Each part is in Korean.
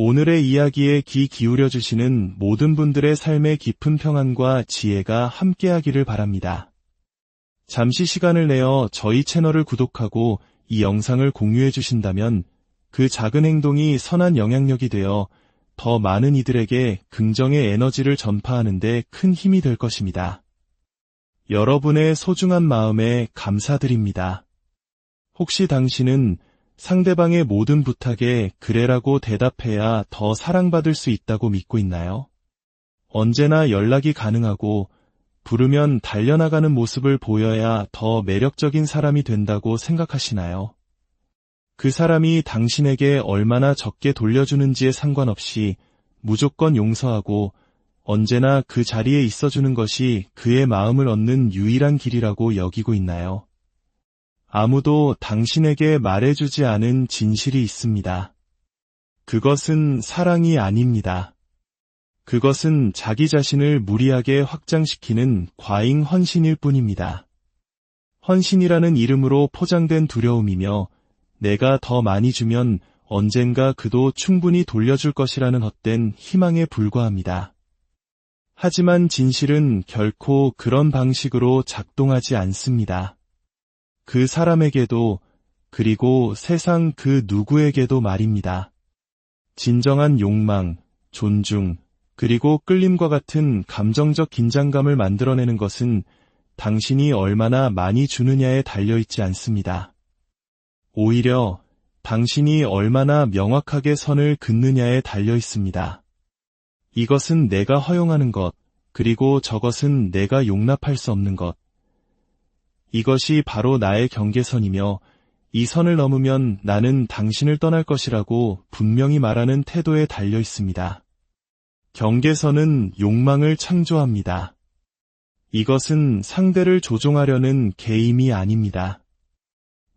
오늘의 이야기에 귀 기울여 주시는 모든 분들의 삶의 깊은 평안과 지혜가 함께하기를 바랍니다. 잠시 시간을 내어 저희 채널을 구독하고 이 영상을 공유해 주신다면 그 작은 행동이 선한 영향력이 되어 더 많은 이들에게 긍정의 에너지를 전파하는 데 큰 힘이 될 것입니다. 여러분의 소중한 마음에 감사드립니다. 혹시 당신은 상대방의 모든 부탁에 그래라고 대답해야 더 사랑받을 수 있다고 믿고 있나요? 언제나 연락이 가능하고 부르면 달려나가는 모습을 보여야 더 매력적인 사람이 된다고 생각하시나요? 그 사람이 당신에게 얼마나 적게 돌려주는지에 상관없이 무조건 용서하고 언제나 그 자리에 있어주는 것이 그의 마음을 얻는 유일한 길이라고 여기고 있나요? 아무도 당신에게 말해주지 않은 진실이 있습니다. 그것은 사랑이 아닙니다. 그것은 자기 자신을 무리하게 확장시키는 과잉 헌신일 뿐입니다. 헌신이라는 이름으로 포장된 두려움이며 내가 더 많이 주면 언젠가 그도 충분히 돌려줄 것이라는 헛된 희망에 불과합니다. 하지만 진실은 결코 그런 방식으로 작동하지 않습니다. 그 사람에게도 그리고 세상 그 누구에게도 말입니다. 진정한 욕망, 존중, 그리고 끌림과 같은 감정적 긴장감을 만들어내는 것은 당신이 얼마나 많이 주느냐에 달려있지 않습니다. 오히려 당신이 얼마나 명확하게 선을 긋느냐에 달려있습니다. 이것은 내가 허용하는 것, 그리고 저것은 내가 용납할 수 없는 것. 이것이 바로 나의 경계선이며 이 선을 넘으면 나는 당신을 떠날 것이라고 분명히 말하는 태도에 달려 있습니다. 경계선은 욕망을 창조합니다. 이것은 상대를 조종하려는 개임이 아닙니다.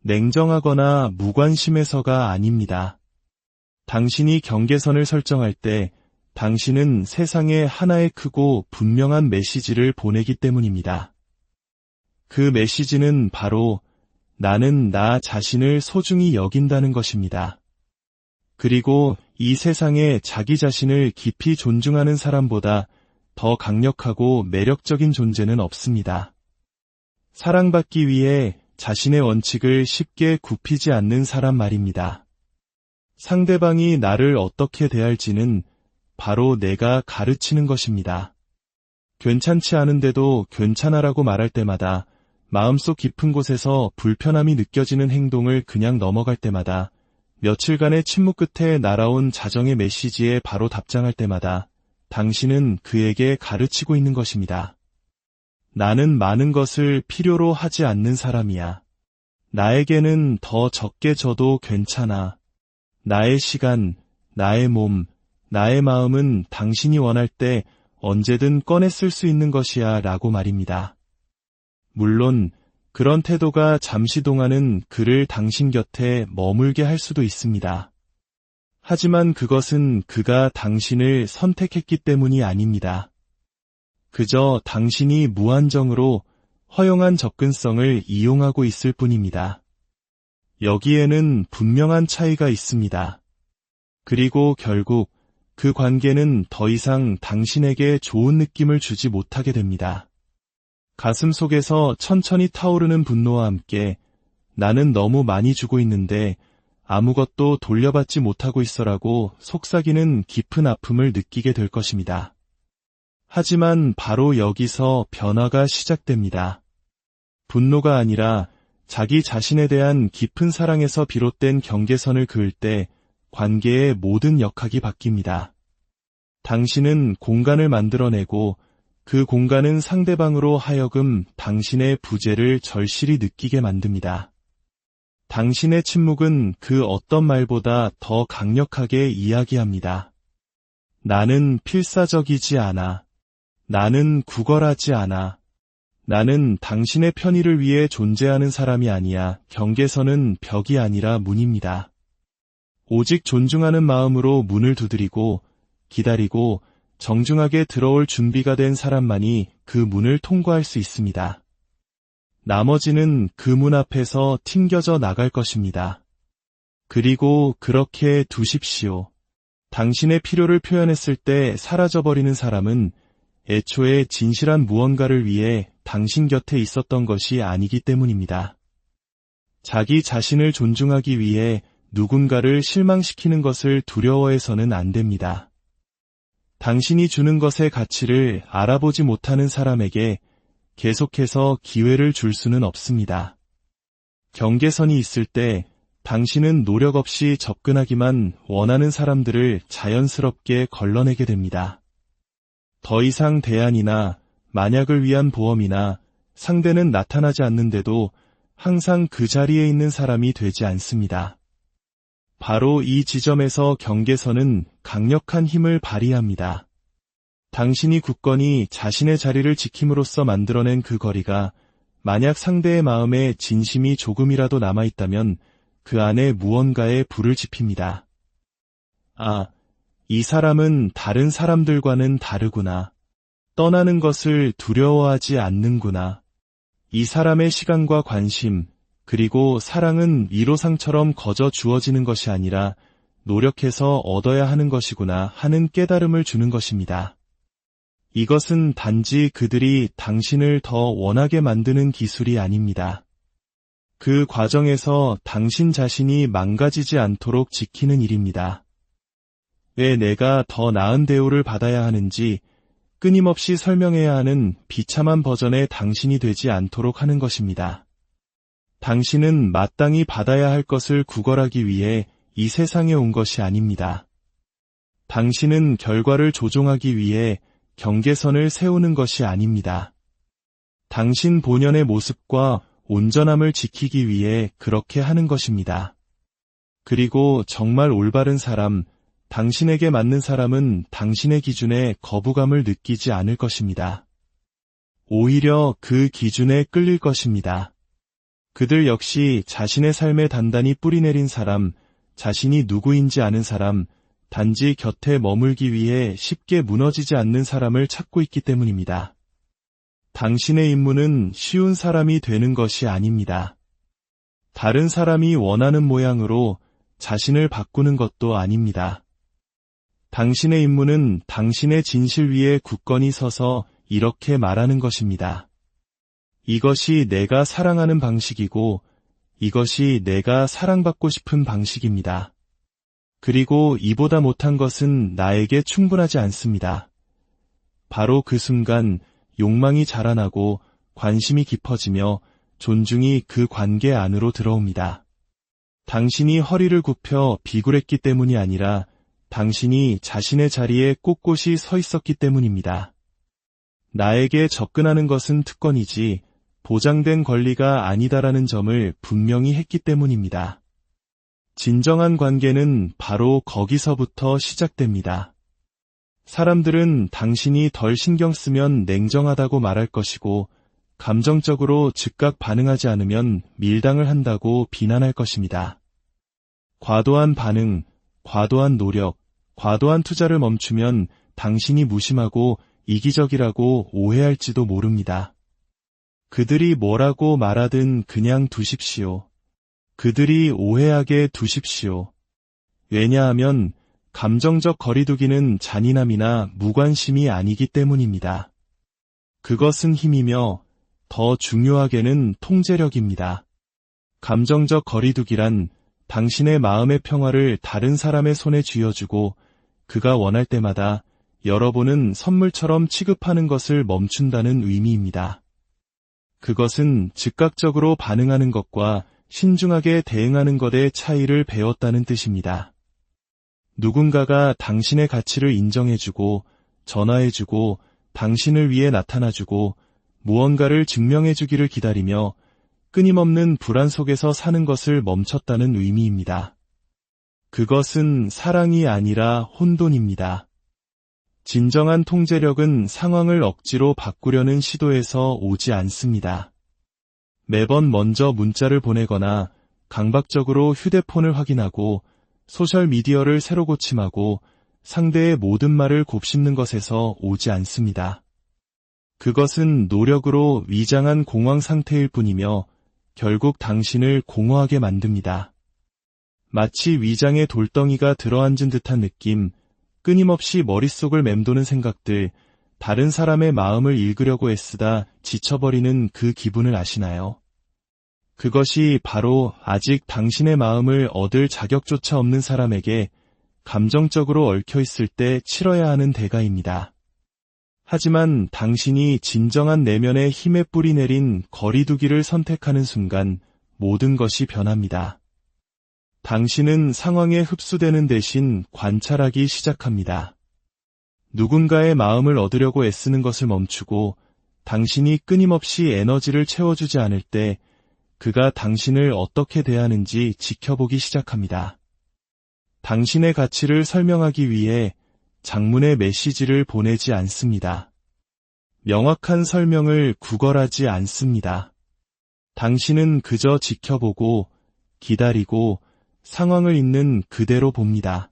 냉정하거나 무관심해서가 아닙니다. 당신이 경계선을 설정할 때 당신은 세상에 하나의 크고 분명한 메시지를 보내기 때문입니다. 그 메시지는 바로 나는 나 자신을 소중히 여긴다는 것입니다. 그리고 이 세상에 자기 자신을 깊이 존중하는 사람보다 더 강력하고 매력적인 존재는 없습니다. 사랑받기 위해 자신의 원칙을 쉽게 굽히지 않는 사람 말입니다. 상대방이 나를 어떻게 대할지는 바로 내가 가르치는 것입니다. 괜찮지 않은데도 괜찮아라고 말할 때마다 마음속 깊은 곳에서 불편함이 느껴지는 행동을 그냥 넘어갈 때마다 며칠간의 침묵 끝에 날아온 자정의 메시지에 바로 답장할 때마다 당신은 그에게 가르치고 있는 것입니다. 나는 많은 것을 필요로 하지 않는 사람이야. 나에게는 더 적게 줘도 괜찮아. 나의 시간, 나의 몸, 나의 마음은 당신이 원할 때 언제든 꺼내 쓸 수 있는 것이야 라고 말입니다. 물론 그런 태도가 잠시 동안은 그를 당신 곁에 머물게 할 수도 있습니다. 하지만 그것은 그가 당신을 선택했기 때문이 아닙니다. 그저 당신이 무한정으로 허용한 접근성을 이용하고 있을 뿐입니다. 여기에는 분명한 차이가 있습니다. 그리고 결국 그 관계는 더 이상 당신에게 좋은 느낌을 주지 못하게 됩니다. 가슴 속에서 천천히 타오르는 분노와 함께 나는 너무 많이 주고 있는데 아무것도 돌려받지 못하고 있어라고 속삭이는 깊은 아픔을 느끼게 될 것입니다. 하지만 바로 여기서 변화가 시작됩니다. 분노가 아니라 자기 자신에 대한 깊은 사랑에서 비롯된 경계선을 그을 때 관계의 모든 역학이 바뀝니다. 당신은 공간을 만들어내고 그 공간은 상대방으로 하여금 당신의 부재를 절실히 느끼게 만듭니다. 당신의 침묵은 그 어떤 말보다 더 강력하게 이야기합니다. 나는 필사적이지 않아. 나는 구걸하지 않아. 나는 당신의 편의를 위해 존재하는 사람이 아니야. 경계선은 벽이 아니라 문입니다. 오직 존중하는 마음으로 문을 두드리고 기다리고 정중하게 들어올 준비가 된 사람만이 그 문을 통과할 수 있습니다. 나머지는 그 문 앞에서 튕겨져 나갈 것입니다. 그리고 그렇게 두십시오. 당신의 필요를 표현했을 때 사라져버리는 사람은 애초에 진실한 무언가를 위해 당신 곁에 있었던 것이 아니기 때문입니다. 자기 자신을 존중하기 위해 누군가를 실망시키는 것을 두려워해서는 안 됩니다. 당신이 주는 것의 가치를 알아보지 못하는 사람에게 계속해서 기회를 줄 수는 없습니다. 경계선이 있을 때 당신은 노력 없이 접근하기만 원하는 사람들을 자연스럽게 걸러내게 됩니다. 더 이상 대안이나 만약을 위한 보험이나 상대는 나타나지 않는데도 항상 그 자리에 있는 사람이 되지 않습니다. 바로 이 지점에서 경계선은 강력한 힘을 발휘합니다. 당신이 굳건히 자신의 자리를 지킴으로써 만들어낸 그 거리가 만약 상대의 마음에 진심이 조금이라도 남아있다면 그 안에 무언가에 불을 지핍니다. 아, 이 사람은 다른 사람들과는 다르구나. 떠나는 것을 두려워하지 않는구나. 이 사람의 시간과 관심, 그리고 사랑은 위로상처럼 거저 주어지는 것이 아니라 노력해서 얻어야 하는 것이구나 하는 깨달음을 주는 것입니다. 이것은 단지 그들이 당신을 더 원하게 만드는 기술이 아닙니다. 그 과정에서 당신 자신이 망가지지 않도록 지키는 일입니다. 왜 내가 더 나은 대우를 받아야 하는지 끊임없이 설명해야 하는 비참한 버전의 당신이 되지 않도록 하는 것입니다. 당신은 마땅히 받아야 할 것을 구걸하기 위해 이 세상에 온 것이 아닙니다. 당신은 결과를 조종하기 위해 경계선을 세우는 것이 아닙니다. 당신 본연의 모습과 온전함을 지키기 위해 그렇게 하는 것입니다. 그리고 정말 올바른 사람, 당신에게 맞는 사람은 당신의 기준에 거부감을 느끼지 않을 것입니다. 오히려 그 기준에 끌릴 것입니다. 그들 역시 자신의 삶에 단단히 뿌리내린 사람, 자신이 누구인지 아는 사람, 단지 곁에 머물기 위해 쉽게 무너지지 않는 사람을 찾고 있기 때문입니다. 당신의 임무는 쉬운 사람이 되는 것이 아닙니다. 다른 사람이 원하는 모양으로 자신을 바꾸는 것도 아닙니다. 당신의 임무는 당신의 진실 위에 굳건히 서서 이렇게 말하는 것입니다. 이것이 내가 사랑하는 방식이고 이것이 내가 사랑받고 싶은 방식입니다. 그리고 이보다 못한 것은 나에게 충분하지 않습니다. 바로 그 순간 욕망이 자라나고 관심이 깊어지며 존중이 그 관계 안으로 들어옵니다. 당신이 허리를 굽혀 비굴했기 때문이 아니라 당신이 자신의 자리에 꼿꼿이 서 있었기 때문입니다. 나에게 접근하는 것은 특권이지 보장된 권리가 아니다라는 점을 분명히 했기 때문입니다. 진정한 관계는 바로 거기서부터 시작됩니다. 사람들은 당신이 덜 신경 쓰면 냉정하다고 말할 것이고 감정적으로 즉각 반응하지 않으면 밀당을 한다고 비난할 것입니다. 과도한 반응, 과도한 노력, 과도한 투자를 멈추면 당신이 무심하고 이기적이라고 오해할지도 모릅니다. 그들이 뭐라고 말하든 그냥 두십시오. 그들이 오해하게 두십시오. 왜냐하면 감정적 거리두기는 잔인함이나 무관심이 아니기 때문입니다. 그것은 힘이며 더 중요하게는 통제력입니다. 감정적 거리두기란 당신의 마음의 평화를 다른 사람의 손에 쥐어주고 그가 원할 때마다 여러분은 선물처럼 취급하는 것을 멈춘다는 의미입니다. 그것은 즉각적으로 반응하는 것과 신중하게 대응하는 것의 차이를 배웠다는 뜻입니다. 누군가가 당신의 가치를 인정해주고 전화해주고 당신을 위해 나타나주고 무언가를 증명해주기를 기다리며 끊임없는 불안 속에서 사는 것을 멈췄다는 의미입니다. 그것은 사랑이 아니라 혼돈입니다. 진정한 통제력은 상황을 억지로 바꾸려는 시도에서 오지 않습니다. 매번 먼저 문자를 보내거나 강박적으로 휴대폰을 확인하고 소셜미디어를 새로 고침하고 상대의 모든 말을 곱씹는 것에서 오지 않습니다. 그것은 노력으로 위장한 공황 상태일 뿐이며 결국 당신을 공허하게 만듭니다. 마치 위장에 돌덩이가 들어앉은 듯한 느낌, 끊임없이 머릿속을 맴도는 생각들, 다른 사람의 마음을 읽으려고 애쓰다 지쳐버리는 그 기분을 아시나요? 그것이 바로 아직 당신의 마음을 얻을 자격조차 없는 사람에게 감정적으로 얽혀있을 때 치러야 하는 대가입니다. 하지만 당신이 진정한 내면의 힘에 뿌리 내린 거리두기를 선택하는 순간 모든 것이 변합니다. 당신은 상황에 흡수되는 대신 관찰하기 시작합니다. 누군가의 마음을 얻으려고 애쓰는 것을 멈추고 당신이 끊임없이 에너지를 채워주지 않을 때 그가 당신을 어떻게 대하는지 지켜보기 시작합니다. 당신의 가치를 설명하기 위해 장문의 메시지를 보내지 않습니다. 명확한 설명을 구걸하지 않습니다. 당신은 그저 지켜보고 기다리고 상황을 있는 그대로 봅니다.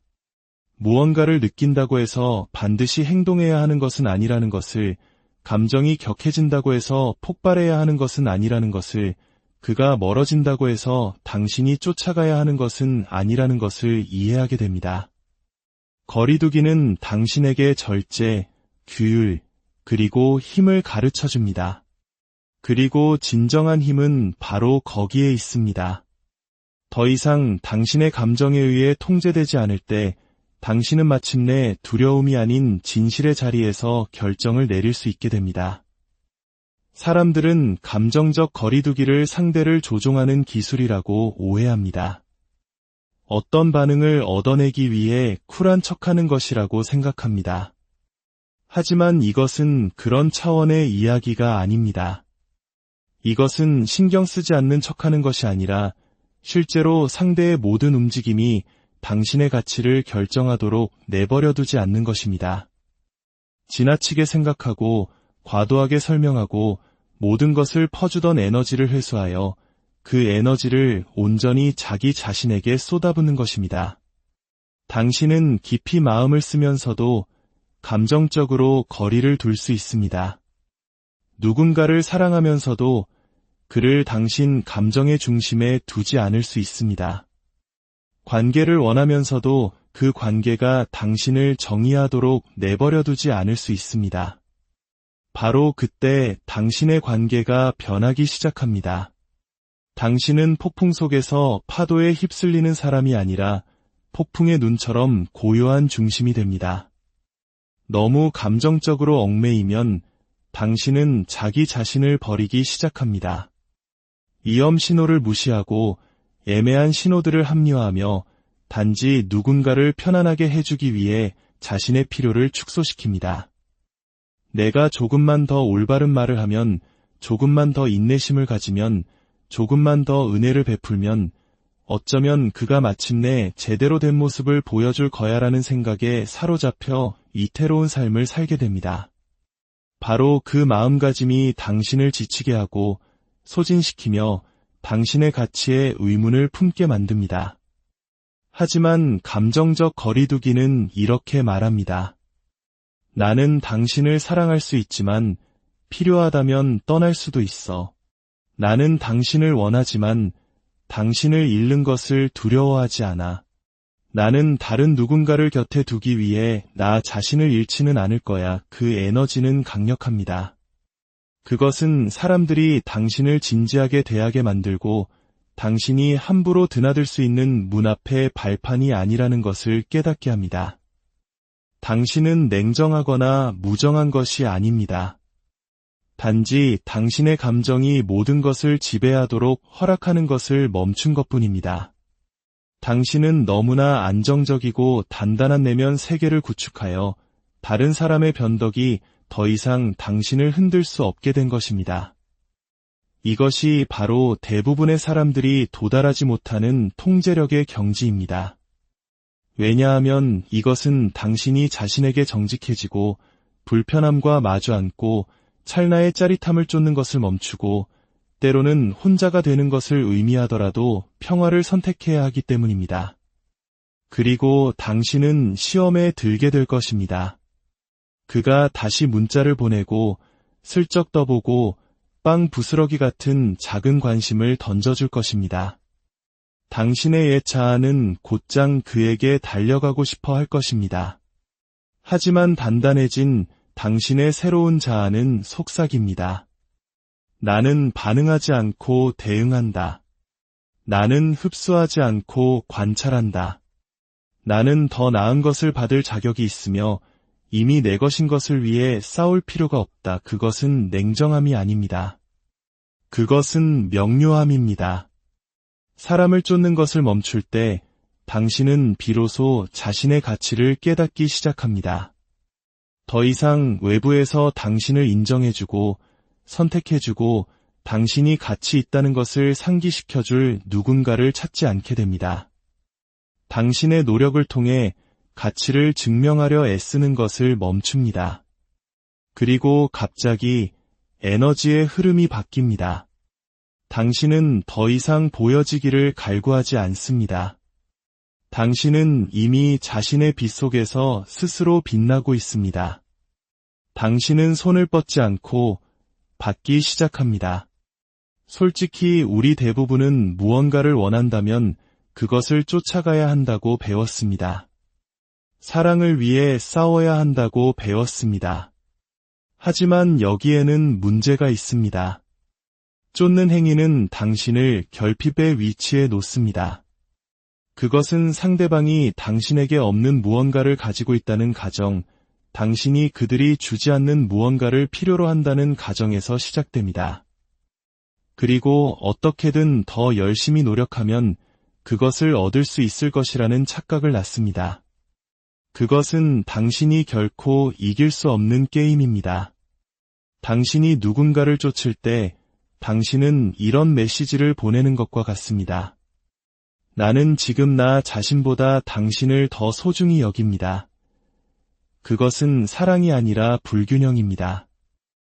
무언가를 느낀다고 해서 반드시 행동해야 하는 것은 아니라는 것을, 감정이 격해진다고 해서 폭발해야 하는 것은 아니라는 것을, 그가 멀어진다고 해서 당신이 쫓아가야 하는 것은 아니라는 것을 이해하게 됩니다. 거리두기는 당신에게 절제, 규율, 그리고 힘을 가르쳐줍니다. 그리고 진정한 힘은 바로 거기에 있습니다. 더 이상 당신의 감정에 의해 통제되지 않을 때 당신은 마침내 두려움이 아닌 진실의 자리에서 결정을 내릴 수 있게 됩니다. 사람들은 감정적 거리두기를 상대를 조종하는 기술이라고 오해합니다. 어떤 반응을 얻어내기 위해 쿨한 척하는 것이라고 생각합니다. 하지만 이것은 그런 차원의 이야기가 아닙니다. 이것은 신경 쓰지 않는 척하는 것이 아니라 실제로 상대의 모든 움직임이 당신의 가치를 결정하도록 내버려두지 않는 것입니다. 지나치게 생각하고 과도하게 설명하고 모든 것을 퍼주던 에너지를 회수하여 그 에너지를 온전히 자기 자신에게 쏟아붓는 것입니다. 당신은 깊이 마음을 쓰면서도 감정적으로 거리를 둘 수 있습니다. 누군가를 사랑하면서도 그를 당신 감정의 중심에 두지 않을 수 있습니다. 관계를 원하면서도 그 관계가 당신을 정의하도록 내버려두지 않을 수 있습니다. 바로 그때 당신의 관계가 변하기 시작합니다. 당신은 폭풍 속에서 파도에 휩쓸리는 사람이 아니라 폭풍의 눈처럼 고요한 중심이 됩니다. 너무 감정적으로 얽매이면 당신은 자기 자신을 버리기 시작합니다. 위험 신호를 무시하고 애매한 신호들을 합리화하며 단지 누군가를 편안하게 해주기 위해 자신의 필요를 축소시킵니다. 내가 조금만 더 올바른 말을 하면, 조금만 더 인내심을 가지면, 조금만 더 은혜를 베풀면 어쩌면 그가 마침내 제대로 된 모습을 보여줄 거야라는 생각에 사로잡혀 이태로운 삶을 살게 됩니다. 바로 그 마음가짐이 당신을 지치게 하고 소진시키며 당신의 가치에 의문을 품게 만듭니다. 하지만 감정적 거리두기는 이렇게 말합니다. 나는 당신을 사랑할 수 있지만 필요하다면 떠날 수도 있어. 나는 당신을 원하지만 당신을 잃는 것을 두려워하지 않아. 나는 다른 누군가를 곁에 두기 위해 나 자신을 잃지는 않을 거야. 그 에너지는 강력합니다. 그것은 사람들이 당신을 진지하게 대하게 만들고 당신이 함부로 드나들 수 있는 문 앞의 발판이 아니라는 것을 깨닫게 합니다. 당신은 냉정하거나 무정한 것이 아닙니다. 단지 당신의 감정이 모든 것을 지배하도록 허락하는 것을 멈춘 것뿐입니다. 당신은 너무나 안정적이고 단단한 내면 세계를 구축하여 다른 사람의 변덕이 더 이상 당신을 흔들 수 없게 된 것입니다. 이것이 바로 대부분의 사람들이 도달하지 못하는 통제력의 경지입니다. 왜냐하면 이것은 당신이 자신에게 정직해지고 불편함과 마주 앉고 찰나의 짜릿함을 쫓는 것을 멈추고 때로는 혼자가 되는 것을 의미하더라도 평화를 선택해야 하기 때문입니다. 그리고 당신은 시험에 들게 될 것입니다. 그가 다시 문자를 보내고 슬쩍 떠보고 빵 부스러기 같은 작은 관심을 던져줄 것입니다. 당신의 옛 자아는 곧장 그에게 달려가고 싶어 할 것입니다. 하지만 단단해진 당신의 새로운 자아는 속삭입니다. 나는 반응하지 않고 대응한다. 나는 흡수하지 않고 관찰한다. 나는 더 나은 것을 받을 자격이 있으며 이미 내 것인 것을 위해 싸울 필요가 없다. 그것은 냉정함이 아닙니다. 그것은 명료함입니다. 사람을 쫓는 것을 멈출 때 당신은 비로소 자신의 가치를 깨닫기 시작합니다. 더 이상 외부에서 당신을 인정해주고 선택해주고 당신이 가치 있다는 것을 상기시켜줄 누군가를 찾지 않게 됩니다. 당신의 노력을 통해 가치를 증명하려 애쓰는 것을 멈춥니다. 그리고 갑자기 에너지의 흐름이 바뀝니다. 당신은 더 이상 보여지기를 갈구하지 않습니다. 당신은 이미 자신의 빛 속에서 스스로 빛나고 있습니다. 당신은 손을 뻗지 않고 받기 시작합니다. 솔직히 우리 대부분은 무언가를 원한다면 그것을 쫓아가야 한다고 배웠습니다. 사랑을 위해 싸워야 한다고 배웠습니다. 하지만 여기에는 문제가 있습니다. 쫓는 행위는 당신을 결핍의 위치에 놓습니다. 그것은 상대방이 당신에게 없는 무언가를 가지고 있다는 가정, 당신이 그들이 주지 않는 무언가를 필요로 한다는 가정에서 시작됩니다. 그리고 어떻게든 더 열심히 노력하면 그것을 얻을 수 있을 것이라는 착각을 낳습니다. 그것은 당신이 결코 이길 수 없는 게임입니다. 당신이 누군가를 쫓을 때 당신은 이런 메시지를 보내는 것과 같습니다. 나는 지금 나 자신보다 당신을 더 소중히 여깁니다. 그것은 사랑이 아니라 불균형입니다.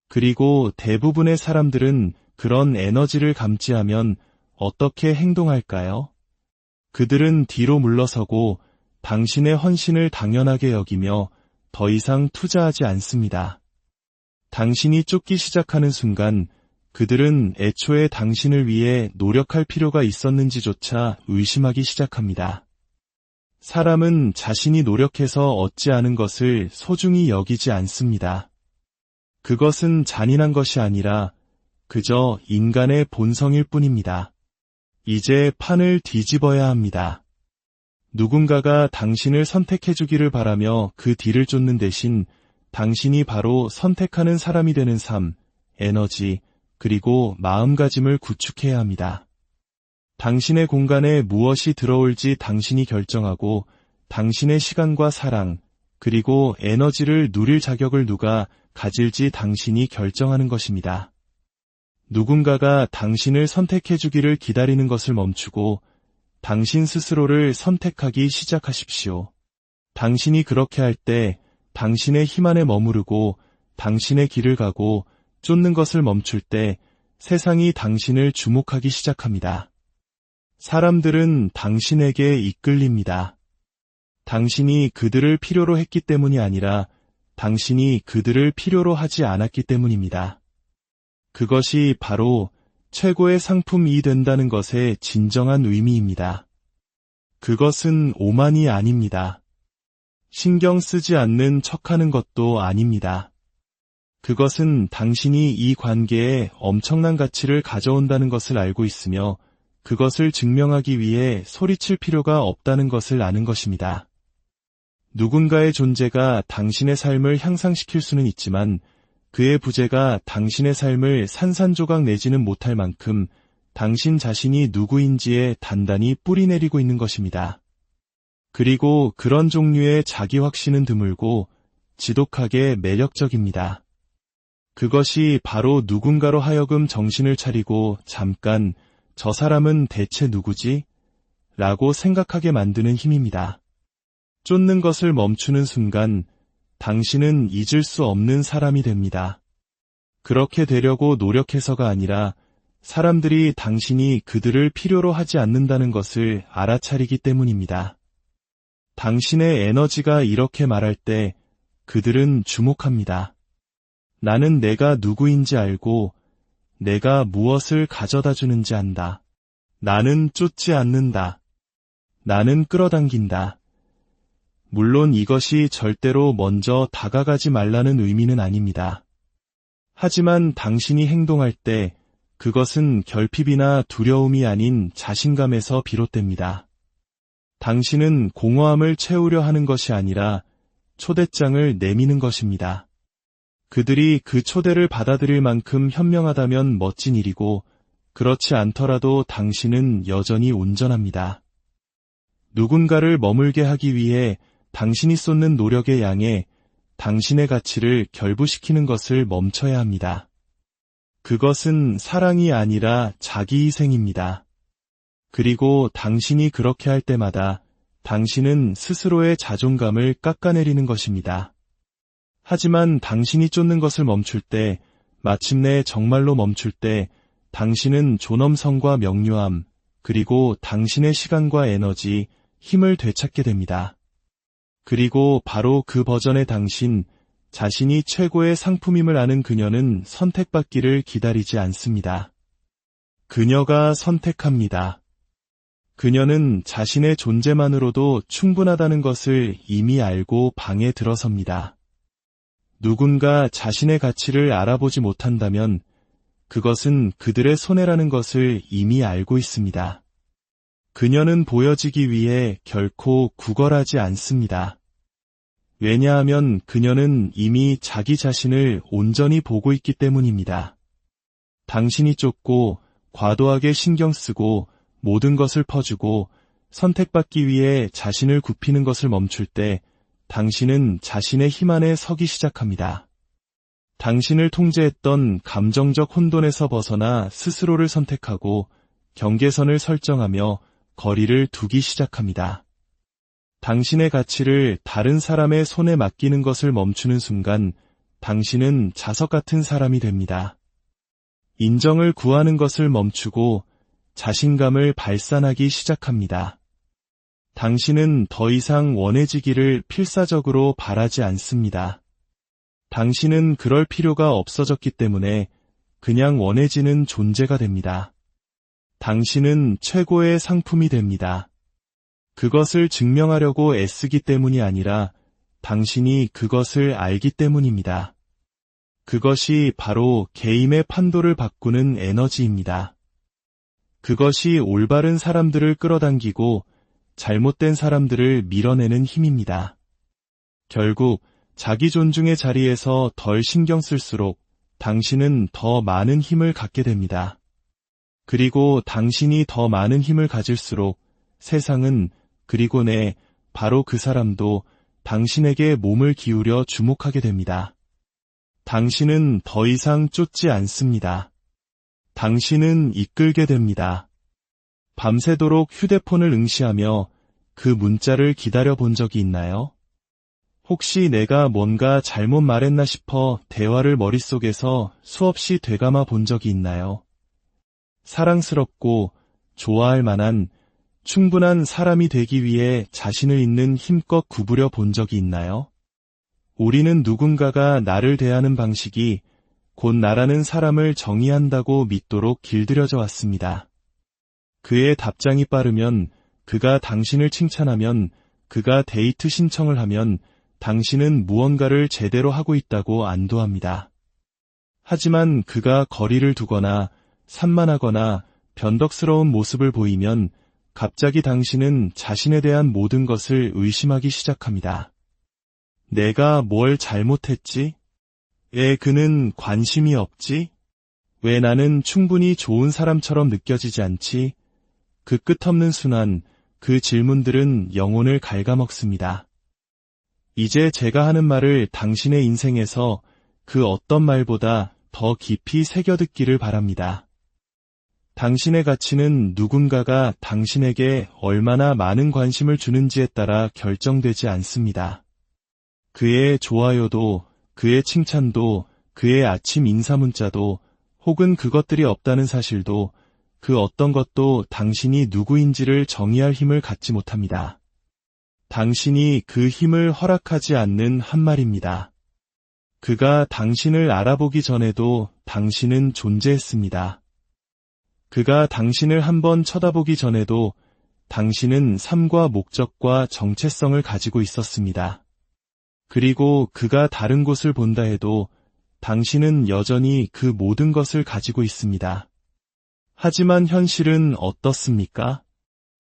그리고 대부분의 사람들은 그런 에너지를 감지하면 어떻게 행동할까요? 그들은 뒤로 물러서고 당신의 헌신을 당연하게 여기며 더 이상 투자하지 않습니다. 당신이 쫓기 시작하는 순간 그들은 애초에 당신을 위해 노력할 필요가 있었는지조차 의심하기 시작합니다. 사람은 자신이 노력해서 얻지 않은 것을 소중히 여기지 않습니다. 그것은 잔인한 것이 아니라 그저 인간의 본성일 뿐입니다. 이제 판을 뒤집어야 합니다. 누군가가 당신을 선택해주기를 바라며 그 뒤를 쫓는 대신 당신이 바로 선택하는 사람이 되는 삶, 에너지, 그리고 마음가짐을 구축해야 합니다. 당신의 공간에 무엇이 들어올지 당신이 결정하고 당신의 시간과 사랑, 그리고 에너지를 누릴 자격을 누가 가질지 당신이 결정하는 것입니다. 누군가가 당신을 선택해주기를 기다리는 것을 멈추고 당신 스스로를 선택하기 시작하십시오. 당신이 그렇게 할 때 당신의 힘 안에 머무르고 당신의 길을 가고 쫓는 것을 멈출 때 세상이 당신을 주목하기 시작합니다. 사람들은 당신에게 이끌립니다. 당신이 그들을 필요로 했기 때문이 아니라 당신이 그들을 필요로 하지 않았기 때문입니다. 그것이 바로 최고의 상품이 된다는 것의 진정한 의미입니다. 그것은 오만이 아닙니다. 신경 쓰지 않는 척하는 것도 아닙니다. 그것은 당신이 이 관계에 엄청난 가치를 가져온다는 것을 알고 있으며 그것을 증명하기 위해 소리칠 필요가 없다는 것을 아는 것입니다. 누군가의 존재가 당신의 삶을 향상시킬 수는 있지만 그의 부재가 당신의 삶을 산산조각 내지는 못할 만큼 당신 자신이 누구인지에 단단히 뿌리내리고 있는 것입니다. 그리고 그런 종류의 자기 확신은 드물고 지독하게 매력적입니다. 그것이 바로 누군가로 하여금 정신을 차리고 잠깐 저 사람은 대체 누구지? 라고 생각하게 만드는 힘입니다. 쫓는 것을 멈추는 순간 당신은 잊을 수 없는 사람이 됩니다. 그렇게 되려고 노력해서가 아니라 사람들이 당신이 그들을 필요로 하지 않는다는 것을 알아차리기 때문입니다. 당신의 에너지가 이렇게 말할 때 그들은 주목합니다. 나는 내가 누구인지 알고 내가 무엇을 가져다 주는지 안다. 나는 쫓지 않는다. 나는 끌어당긴다. 물론 이것이 절대로 먼저 다가가지 말라는 의미는 아닙니다. 하지만 당신이 행동할 때 그것은 결핍이나 두려움이 아닌 자신감에서 비롯됩니다. 당신은 공허함을 채우려 하는 것이 아니라 초대장을 내미는 것입니다. 그들이 그 초대를 받아들일 만큼 현명하다면 멋진 일이고, 그렇지 않더라도 당신은 여전히 온전합니다. 누군가를 머물게 하기 위해 당신이 쏟는 노력의 양에 당신의 가치를 결부시키는 것을 멈춰야 합니다. 그것은 사랑이 아니라 자기희생입니다. 그리고 당신이 그렇게 할 때마다 당신은 스스로의 자존감을 깎아내리는 것입니다. 하지만 당신이 쫓는 것을 멈출 때, 마침내 정말로 멈출 때, 당신은 존엄성과 명료함, 그리고 당신의 시간과 에너지, 힘을 되찾게 됩니다. 그리고 바로 그 버전의 당신, 자신이 최고의 상품임을 아는 그녀는 선택받기를 기다리지 않습니다. 그녀가 선택합니다. 그녀는 자신의 존재만으로도 충분하다는 것을 이미 알고 방에 들어섭니다. 누군가 자신의 가치를 알아보지 못한다면 그것은 그들의 손해라는 것을 이미 알고 있습니다. 그녀는 보여지기 위해 결코 구걸하지 않습니다. 왜냐하면 그녀는 이미 자기 자신을 온전히 보고 있기 때문입니다. 당신이 쫓고 과도하게 신경 쓰고 모든 것을 퍼주고 선택받기 위해 자신을 굽히는 것을 멈출 때 당신은 자신의 힘 안에 서기 시작합니다. 당신을 통제했던 감정적 혼돈에서 벗어나 스스로를 선택하고 경계선을 설정하며 거리를 두기 시작합니다. 당신의 가치를 다른 사람의 손에 맡기는 것을 멈추는 순간 당신은 자석 같은 사람이 됩니다. 인정을 구하는 것을 멈추고 자신감을 발산하기 시작합니다. 당신은 더 이상 원해지기를 필사적으로 바라지 않습니다. 당신은 그럴 필요가 없어졌기 때문에 그냥 원해지는 존재가 됩니다. 당신은 최고의 상품이 됩니다. 그것을 증명하려고 애쓰기 때문이 아니라 당신이 그것을 알기 때문입니다. 그것이 바로 게임의 판도를 바꾸는 에너지입니다. 그것이 올바른 사람들을 끌어당기고 잘못된 사람들을 밀어내는 힘입니다. 결국 자기 존중의 자리에서 덜 신경 쓸수록 당신은 더 많은 힘을 갖게 됩니다. 그리고 당신이 더 많은 힘을 가질수록 세상은, 그리고 바로 그 사람도 당신에게 몸을 기울여 주목하게 됩니다. 당신은 더 이상 쫓지 않습니다. 당신은 이끌게 됩니다. 밤새도록 휴대폰을 응시하며 그 문자를 기다려 본 적이 있나요? 혹시 내가 뭔가 잘못 말했나 싶어 대화를 머릿속에서 수없이 되감아 본 적이 있나요? 사랑스럽고 좋아할 만한 충분한 사람이 되기 위해 자신을 있는 힘껏 구부려 본 적이 있나요? 우리는 누군가가 나를 대하는 방식이 곧 나라는 사람을 정의한다고 믿도록 길들여져 왔습니다. 그의 답장이 빠르면, 그가 당신을 칭찬하면, 그가 데이트 신청을 하면 당신은 무언가를 제대로 하고 있다고 안도합니다. 하지만 그가 거리를 두거나 산만하거나 변덕스러운 모습을 보이면 갑자기 당신은 자신에 대한 모든 것을 의심하기 시작합니다. 내가 뭘 잘못했지? 왜 그는 관심이 없지? 왜 나는 충분히 좋은 사람처럼 느껴지지 않지? 그 끝없는 순환, 그 질문들은 영혼을 갉아먹습니다. 이제 제가 하는 말을 당신의 인생에서 그 어떤 말보다 더 깊이 새겨듣기를 바랍니다. 당신의 가치는 누군가가 당신에게 얼마나 많은 관심을 주는지에 따라 결정되지 않습니다. 그의 좋아요도, 그의 칭찬도, 그의 아침 인사 문자도, 혹은 그것들이 없다는 사실도, 그 어떤 것도 당신이 누구인지를 정의할 힘을 갖지 못합니다. 당신이 그 힘을 허락하지 않는 한 말입니다. 그가 당신을 알아보기 전에도 당신은 존재했습니다. 그가 당신을 한번 쳐다보기 전에도 당신은 삶과 목적과 정체성을 가지고 있었습니다. 그리고 그가 다른 곳을 본다 해도 당신은 여전히 그 모든 것을 가지고 있습니다. 하지만 현실은 어떻습니까?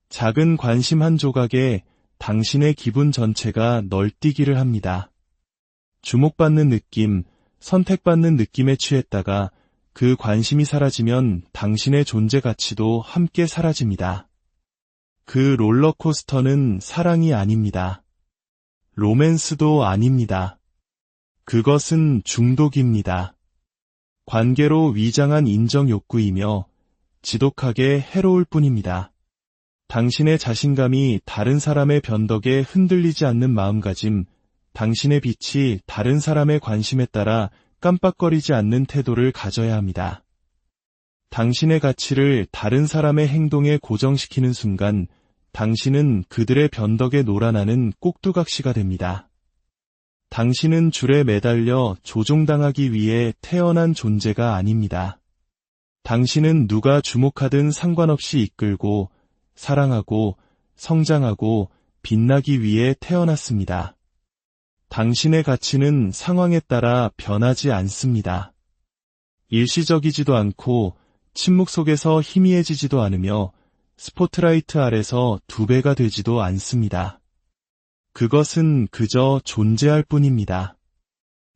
작은 관심 한 조각에 당신의 기분 전체가 널뛰기를 합니다. 주목받는 느낌, 선택받는 느낌에 취했다가 그 관심이 사라지면 당신의 존재 가치도 함께 사라집니다. 그 롤러코스터는 사랑이 아닙니다. 로맨스도 아닙니다. 그것은 중독입니다. 관계로 위장한 인정 욕구이며 지독하게 해로울 뿐입니다. 당신의 자신감이 다른 사람의 변덕에 흔들리지 않는 마음가짐, 당신의 빛이 다른 사람의 관심에 따라 깜빡거리지 않는 태도를 가져야 합니다. 당신의 가치를 다른 사람의 행동에 고정시키는 순간 당신은 그들의 변덕에 놀아나는 꼭두각시가 됩니다. 당신은 줄에 매달려 조종당하기 위해 태어난 존재가 아닙니다. 당신은 누가 주목하든 상관없이 이끌고 사랑하고 성장하고 빛나기 위해 태어났습니다. 당신의 가치는 상황에 따라 변하지 않습니다. 일시적이지도 않고 침묵 속에서 희미해지지도 않으며 스포트라이트 아래서 2배가 되지도 않습니다. 그것은 그저 존재할 뿐입니다.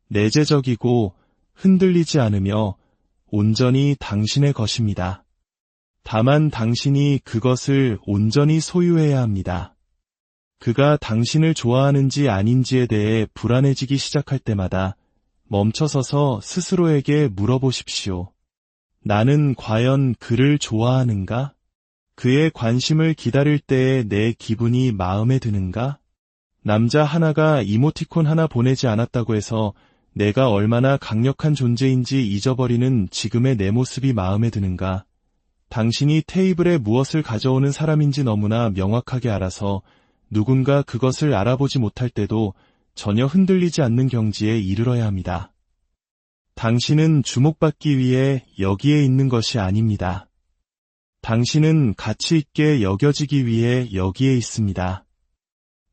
내재적이고 흔들리지 않으며 온전히 당신의 것입니다. 다만 당신이 그것을 온전히 소유해야 합니다. 그가 당신을 좋아하는지 아닌지에 대해 불안해지기 시작할 때마다 멈춰서서 스스로에게 물어보십시오. 나는 과연 그를 좋아하는가? 그의 관심을 기다릴 때의 내 기분이 마음에 드는가? 남자 하나가 이모티콘 하나 보내지 않았다고 해서 내가 얼마나 강력한 존재인지 잊어버리는 지금의 내 모습이 마음에 드는가? 당신이 테이블에 무엇을 가져오는 사람인지 너무나 명확하게 알아서 누군가 그것을 알아보지 못할 때도 전혀 흔들리지 않는 경지에 이르러야 합니다. 당신은 주목받기 위해 여기에 있는 것이 아닙니다. 당신은 가치 있게 여겨지기 위해 여기에 있습니다.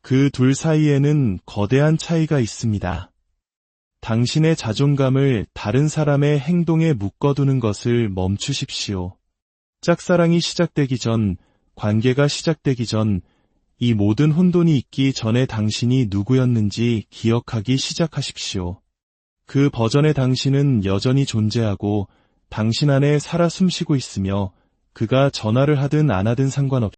그 둘 사이에는 거대한 차이가 있습니다. 당신의 자존감을 다른 사람의 행동에 묶어두는 것을 멈추십시오. 짝사랑이 시작되기 전, 관계가 시작되기 전, 이 모든 혼돈이 있기 전에 당신이 누구였는지 기억하기 시작하십시오. 그 버전의 당신은 여전히 존재하고 당신 안에 살아 숨쉬고 있으며 그가 전화를 하든 안 하든 상관없이